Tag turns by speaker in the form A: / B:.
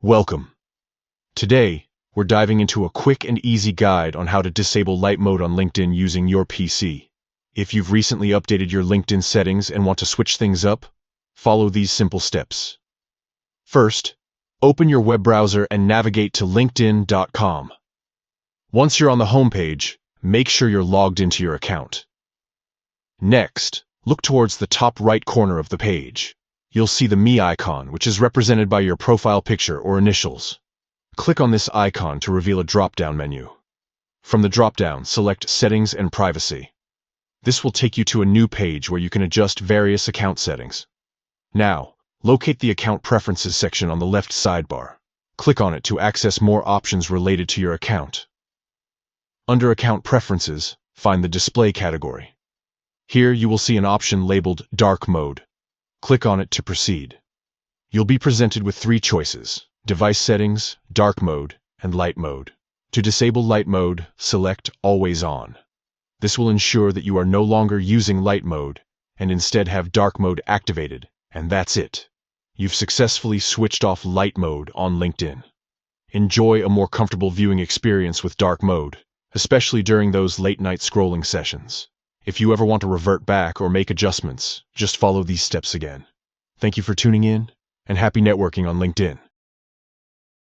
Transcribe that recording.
A: Welcome. Today, we're diving into a quick and easy guide on how to disable light mode on LinkedIn using your PC. If you've recently updated your LinkedIn settings and want to switch things up, follow these simple steps. First, open your web browser and navigate to linkedin.com. Once you're on the homepage, make sure you're logged into your account. Next, look towards the top right corner of the page. You'll see the Me icon, which is represented by your profile picture or initials. Click on this icon to reveal a drop-down menu. From the drop-down, select Settings and Privacy. This will take you to a new page where you can adjust various account settings. Now, locate the Account Preferences section on the left sidebar. Click on it to access more options related to your account. Under Account Preferences, find the Display category. Here you will see an option labeled Dark Mode. Click on it to proceed. You'll be presented with three choices: Device Settings, Dark Mode, and Light Mode. To disable Light Mode, select Always On. This will ensure that you are no longer using Light Mode and instead have Dark Mode activated, and that's it. You've successfully switched off Light Mode on LinkedIn. Enjoy a more comfortable viewing experience with Dark Mode, especially during those late-night scrolling sessions. If you ever want to revert back or make adjustments, just follow these steps again. Thank you for tuning in, and happy networking on LinkedIn.